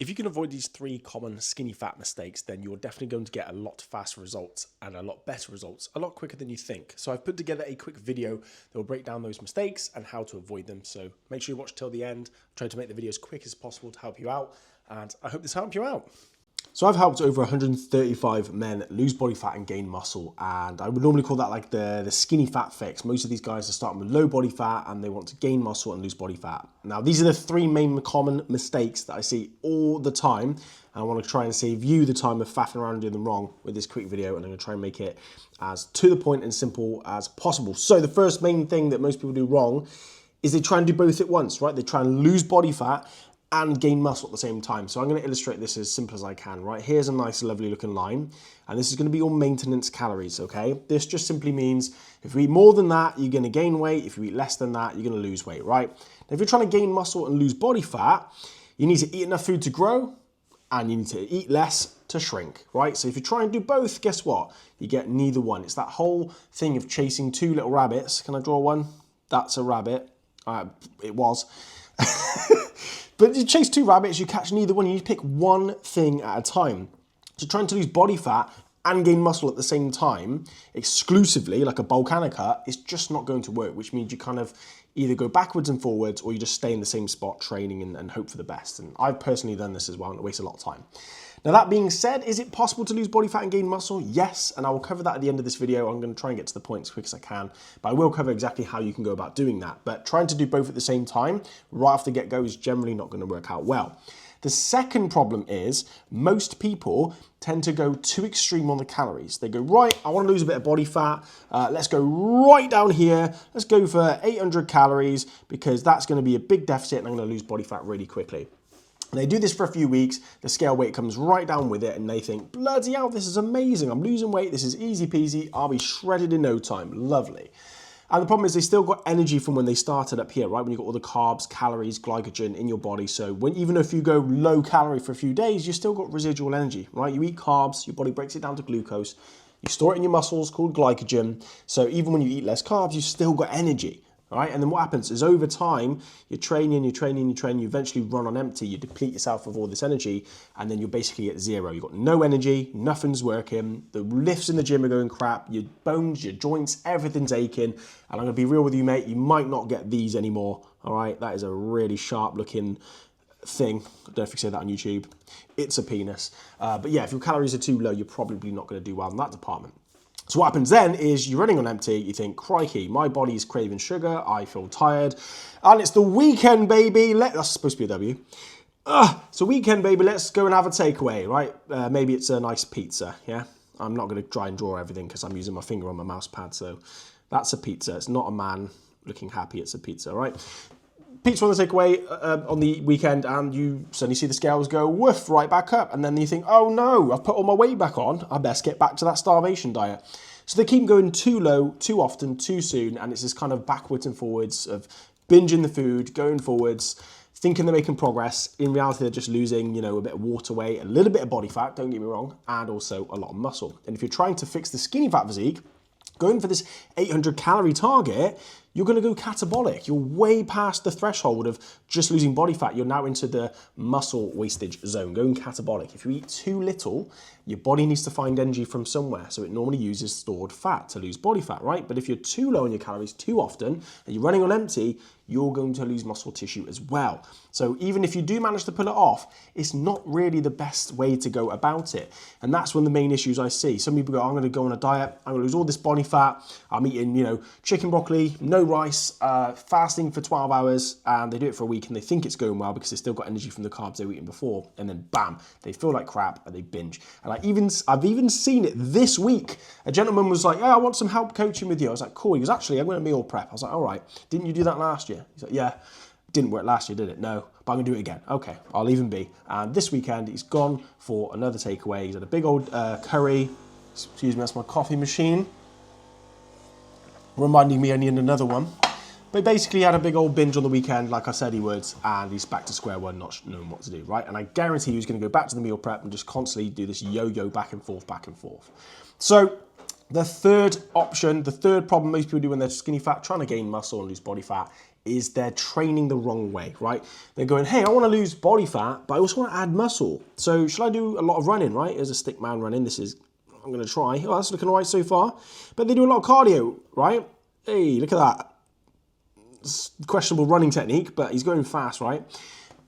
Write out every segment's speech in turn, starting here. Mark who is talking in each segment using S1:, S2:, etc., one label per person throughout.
S1: If you can avoid these 3 common skinny fat mistakes, then you're definitely going to get a lot faster results and a lot better results, a lot quicker than you think. So I've put together a quick video that will break down those mistakes and how to avoid them. So make sure you watch till the end. I'm trying to make the video as quick as possible to help you out, and I hope this helped you out. So I've helped over 135 men lose body fat and gain muscle, and I would normally call that like the skinny fat fix. Most of these guys are starting with low body fat and they want to gain muscle and lose body fat. Now, these are the 3 main common mistakes that I see all the time, and I want to try and save you the time of faffing around and doing them wrong with this quick video, and I'm going to try and make it as to the point and simple as possible. So the first main thing that most people do wrong is they try and do both at once, right? They try and lose body fat and gain muscle at the same time. So I'm going to illustrate this as simple as I can, right? Here's a nice, lovely looking line, and this is going to be your maintenance calories, okay? This just simply means if you eat more than that, you're going to gain weight. If you eat less than that, you're going to lose weight, right? Now, if you're trying to gain muscle and lose body fat, you need to eat enough food to grow, and you need to eat less to shrink, right? So if you try and do both, guess what? You get neither one. It's that whole thing of chasing 2 little rabbits. Can I draw one? That's a rabbit. It was. But you chase 2 rabbits, you catch neither one. You need to pick one thing at a time. So trying to lose body fat and gain muscle at the same time, exclusively, like a volcanic cut, is just not going to work, which means you kind of either go backwards and forwards, or you just stay in the same spot training and hope for the best. And I've personally done this as well, and it wastes a lot of time. Now, that being said, is it possible to lose body fat and gain muscle? Yes, and I will cover that at the end of this video. I'm going to try and get to the point as quick as I can, but I will cover exactly how you can go about doing that. But trying to do both at the same time, right off the get-go, is generally not going to work out well. The second problem is most people tend to go too extreme on the calories. They go, right, I want to lose a bit of body fat. Let's go right down here. Let's go for 800 calories because that's going to be a big deficit and I'm going to lose body fat really quickly. They do this for a few weeks, the scale weight comes right down with it, and they think, bloody hell, this is amazing. I'm losing weight, this is easy peasy, I'll be shredded in no time, lovely. And the problem is they still got energy from when they started up here, right? When you've got all the carbs, calories, glycogen in your body. So even if you go low calorie for a few days, you've still got residual energy, right? You eat carbs, your body breaks it down to glucose, you store it in your muscles called glycogen. So even when you eat less carbs, you've still got energy. All right, and then what happens is over time, you're training, you eventually run on empty, you deplete yourself of all this energy, and then you're basically at zero. You've got no energy, nothing's working, the lifts in the gym are going crap, your bones, your joints, everything's aching, and I'm gonna be real with you, mate, you might not get these anymore, all right? That is a really sharp looking thing. I don't know if you say that on YouTube. It's a penis. But yeah, if your calories are too low, you're probably not gonna do well in that department. So what happens then is you're running on empty, you think, crikey, my body's craving sugar, I feel tired, and it's the weekend, baby. That's supposed to be a W. It's a weekend, baby, let's go and have a takeaway, right? Maybe it's a nice pizza, yeah? I'm not going to try and draw everything because I'm using my finger on my mouse pad, so that's a pizza. It's not a man looking happy, it's a pizza, right? Pizza on the takeaway on the weekend, and you suddenly see the scales go woof right back up, and then you think, oh no, I've put all my weight back on, I best get back to that starvation diet. So they keep going too low, too often, too soon, and it's this kind of backwards and forwards of binging the food, going forwards, thinking they're making progress. In reality, they're just losing, you know, a bit of water weight, a little bit of body fat, don't get me wrong, and also a lot of muscle. And if you're trying to fix the skinny fat physique, going for this 800 calorie target, you're going to go catabolic. You're way past the threshold of just losing body fat. You're now into the muscle wastage zone, going catabolic. If you eat too little, your body needs to find energy from somewhere. So it normally uses stored fat to lose body fat, right? But if you're too low on your calories too often and you're running on empty, you're going to lose muscle tissue as well. So even if you do manage to pull it off, it's not really the best way to go about it. And that's one of the main issues I see. Some people go, I'm going to go on a diet, I'm going to lose all this body fat, I'm eating, you know, chicken, broccoli, no rice, fasting for 12 hours, and they do it for a week and they think it's going well because they've still got energy from the carbs they were eating before, and then bam, they feel like crap and they binge. And I've even seen it this week. A gentleman was like, yeah, I want some help coaching with you. I was like, cool. He was actually, I'm going to meal prep. I was like, all right, didn't you do that last year? He's like, yeah. Didn't work last year, did it? No, but I'm gonna do it again. Okay, I'll leave him be. And this weekend, he's gone for another takeaway. He's had a big old curry. Excuse me, that's my coffee machine. Reminding me I need another one. But basically, he had a big old binge on the weekend, like I said he would, and he's back to square one, not knowing what to do, right? And I guarantee he's gonna go back to the meal prep and just constantly do this yo-yo back and forth, back and forth. So, the third option, the third problem most people do when they're skinny fat, trying to gain muscle and lose body fat, is they're training the wrong way, right? They're going, hey, I want to lose body fat, but I also want to add muscle. So should I do a lot of running, right? As a stick man running, I'm going to try. Oh, that's looking all right so far. But they do a lot of cardio, right? Hey, look at that. It's questionable running technique, but he's going fast, right?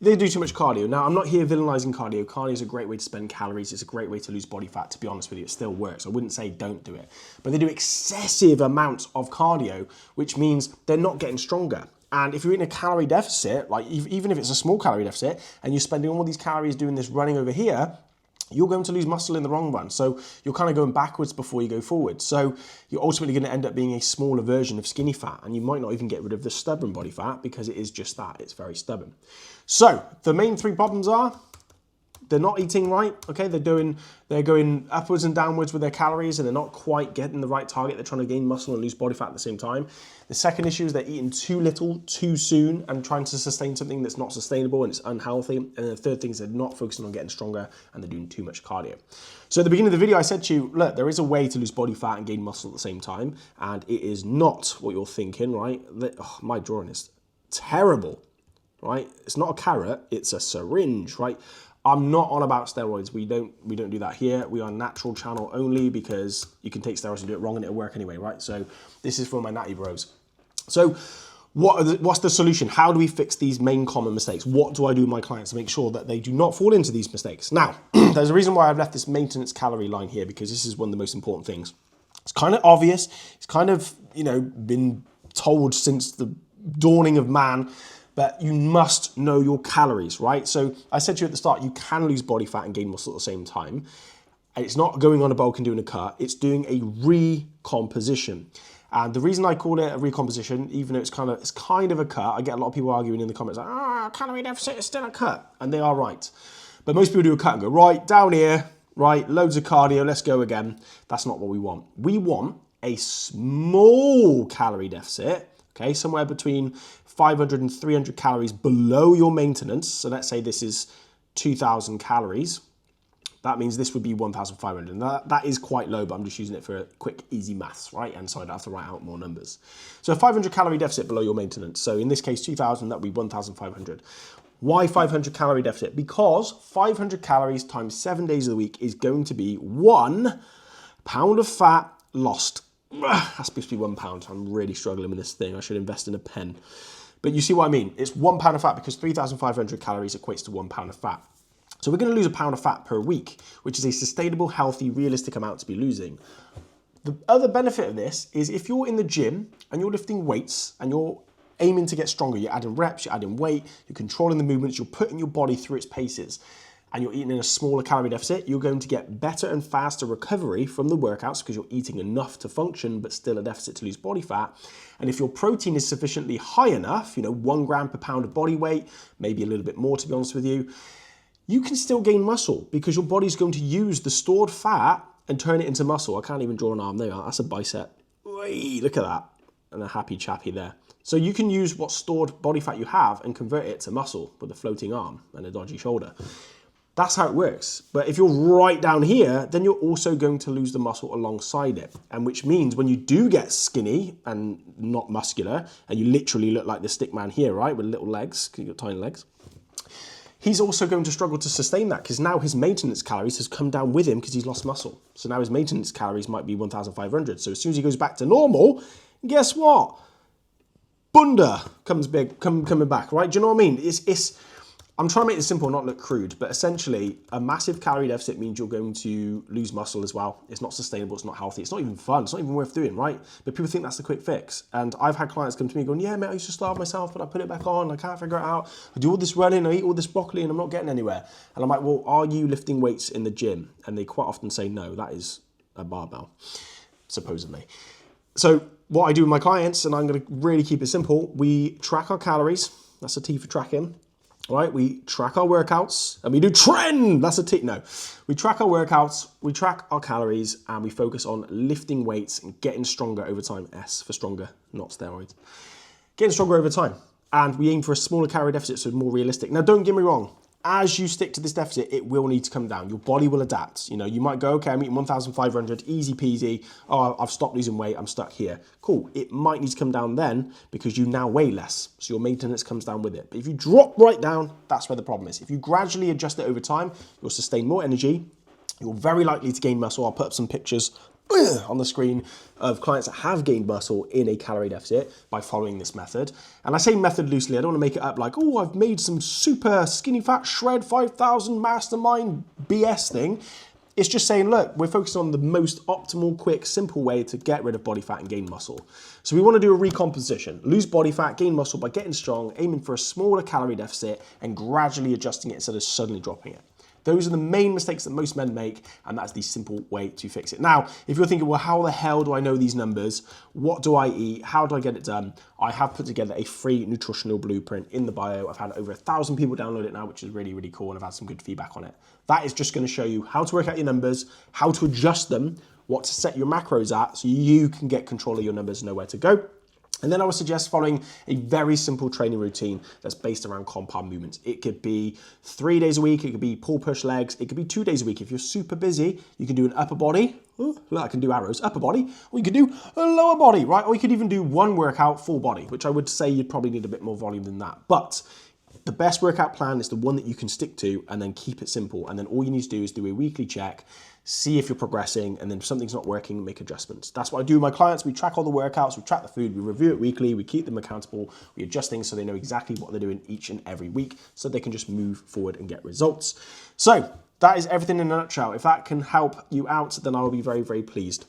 S1: They do too much cardio. Now, I'm not here villainizing cardio. Cardio is a great way to spend calories. It's a great way to lose body fat, to be honest with you. It still works. I wouldn't say don't do it. But they do excessive amounts of cardio, which means they're not getting stronger. And if you're in a calorie deficit, like even if it's a small calorie deficit, and you're spending all these calories doing this running over here, you're going to lose muscle in the long run. So you're kind of going backwards before you go forward. So you're ultimately going to end up being a smaller version of skinny fat, and you might not even get rid of the stubborn body fat because it is just that. It's very stubborn. So the main three problems are they're not eating right, okay? They're going upwards and downwards with their calories, and they're not quite getting the right target. They're trying to gain muscle and lose body fat at the same time. The second issue is they're eating too little, too soon, and trying to sustain something that's not sustainable and it's unhealthy. And then the third thing is they're not focusing on getting stronger, and they're doing too much cardio. So at the beginning of the video, I said to you, look, there is a way to lose body fat and gain muscle at the same time, and it is not what you're thinking, right? My drawing is terrible, right? It's not a carrot, it's a syringe, right? I'm not on about steroids. We don't do that here. We are natural channel only because you can take steroids and do it wrong and it'll work anyway, right? So this is for my natty bros. So what's the solution? How do we fix these main common mistakes? What do I do with my clients to make sure that they do not fall into these mistakes? Now, there's a reason why I've left this maintenance calorie line here, because this is one of the most important things. It's kind of obvious. It's kind of, been told since the dawning of man, but you must know your calories, right? So I said to you at the start, you can lose body fat and gain muscle at the same time. And it's not going on a bulk and doing a cut, it's doing a recomposition. And the reason I call it a recomposition, even though it's kind of a cut, I get a lot of people arguing in the comments like, calorie deficit is still a cut. And they are right. But most people do a cut and go, right, down here, right, loads of cardio, let's go again. That's not what we want. We want a small calorie deficit, okay, somewhere between 500 and 300 calories below your maintenance. So let's say this is 2,000 calories. That means this would be 1,500. And that is quite low, but I'm just using it for a quick, easy maths, right? And so I don't have to write out more numbers. So a 500 calorie deficit below your maintenance. So in this case, 2,000, that would be 1,500. Why 500 calorie deficit? Because 500 calories times 7 days of the week is going to be 1 pound of fat lost. That's supposed to be 1 pound. I'm really struggling with this thing. I should invest in a pen. But you see what I mean? It's 1 pound of fat because 3,500 calories equates to 1 pound of fat. So we're going to lose 1 pound of fat per week, which is a sustainable, healthy, realistic amount to be losing. The other benefit of this is if you're in the gym and you're lifting weights and you're aiming to get stronger, you're adding reps, you're adding weight, you're controlling the movements, you're putting your body through its paces, and you're eating in a smaller calorie deficit, you're going to get better and faster recovery from the workouts because you're eating enough to function, but still a deficit to lose body fat. And if your protein is sufficiently high enough, 1 gram per pound of body weight, maybe a little bit more to be honest with you, you can still gain muscle because your body's going to use the stored fat and turn it into muscle. I can't even draw an arm. There you are. That's a bicep. Whee, look at that. And a happy chappy there. So you can use what stored body fat you have and convert it to muscle with a floating arm and a dodgy shoulder. That's how it works. But if you're right down here, then you're also going to lose the muscle alongside it. And which means when you do get skinny and not muscular, and you literally look like the stick man here, right? With little legs, because you've got tiny legs. He's also going to struggle to sustain that because now his maintenance calories has come down with him because he's lost muscle. So now his maintenance calories might be 1,500. So as soon as he goes back to normal, guess what? Bunda comes coming back, right? Do you know what I mean? I'm trying to make this simple, not look crude, but essentially a massive calorie deficit means you're going to lose muscle as well. It's not sustainable, it's not healthy, it's not even fun, it's not even worth doing, right? But people think that's the quick fix. And I've had clients come to me going, yeah, mate, I used to starve myself, but I put it back on, I can't figure it out. I do all this running, I eat all this broccoli, and I'm not getting anywhere. And I'm like, well, are you lifting weights in the gym? And they quite often say, no, that is a barbell, supposedly. So what I do with my clients, and I'm going to really keep it simple, we track our calories. That's a T for tracking. Right, we track our workouts and we do trend. That's a T. No, we track our workouts, we track our calories, and we focus on lifting weights and getting stronger over time. S for stronger, not steroids. Getting stronger over time. And we aim for a smaller calorie deficit, so more realistic. Now, don't get me wrong. as you stick to this deficit, it will need to come down. Your body will adapt. You know, you might go, okay, I'm eating 1,500, easy peasy. Oh, I've stopped losing weight. I'm stuck here. Cool. It might need to come down then because you now weigh less. So your maintenance comes down with it. But if you drop right down, that's where the problem is. If you gradually adjust it over time, you'll sustain more energy. You're very likely to gain muscle. I'll put up some pictures on the screen of clients that have gained muscle in a calorie deficit by following this method. And I say method loosely, I don't want to make it up like, oh, I've made some super skinny fat shred 5,000 mastermind BS thing. It's just saying, look, we're focused on the most optimal, quick, simple way to get rid of body fat and gain muscle. So we want to do a recomposition, lose body fat, gain muscle by getting strong, aiming for a smaller calorie deficit and gradually adjusting it instead of suddenly dropping it. Those are the main mistakes that most men make, and that's the simple way to fix it. Now, if you're thinking, well, how the hell do I know these numbers? What do I eat? How do I get it done? I have put together a free nutritional blueprint in the bio. I've had over 1,000 people download it now, which is really, really cool, and I've had some good feedback on it. That is just going to show you how to work out your numbers, how to adjust them, what to set your macros at, so you can get control of your numbers and know where to go. And then I would suggest following a very simple training routine that's based around compound movements. It could be 3 days a week, it could be pull, push, legs, it could be 2 days a week. If you're super busy, you can do an upper body, look, I can do arrows, upper body, or you could do a lower body, right? Or you could even do one workout, full body, which I would say you'd probably need a bit more volume than that. But the best workout plan is the one that you can stick to and then keep it simple. And then all you need to do is do a weekly check, see if you're progressing, and then if something's not working, make adjustments. That's what I do with my clients. We track all the workouts, we track the food, we review it weekly, we keep them accountable, we adjust things so they know exactly what they're doing each and every week so they can just move forward and get results. So that is everything in a nutshell. If that can help you out, then I will be very, very pleased.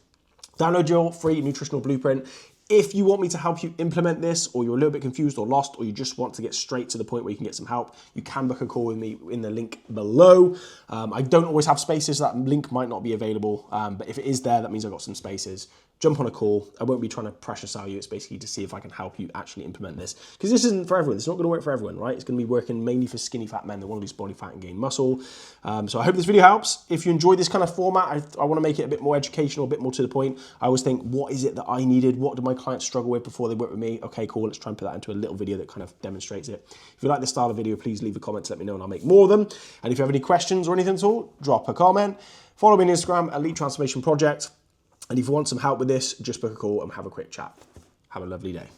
S1: Download your free nutritional blueprint. If you want me to help you implement this, or you're a little bit confused or lost, or you just want to get straight to the point where you can get some help, you can book a call with me in the link below. I don't always have spaces, so that link might not be available, but if it is there, that means I've got some spaces. Jump on a call. I won't be trying to pressure sell you. It's basically to see if I can help you actually implement this. Because this isn't for everyone. It's not going to work for everyone, right? It's going to be working mainly for skinny fat men that want to lose body fat and gain muscle. So I hope this video helps. If you enjoy this kind of format, I want to make it a bit more educational, a bit more to the point. I always think, what is it that I needed? What do my clients struggle with before they work with me? Okay, cool. Let's try and put that into a little video that kind of demonstrates it. If you like this style of video, please leave a comment to let me know and I'll make more of them. And if you have any questions or anything at all, drop a comment. Follow me on Instagram, Elite Transformation Project. And if you want some help with this, just book a call and have a quick chat. Have a lovely day.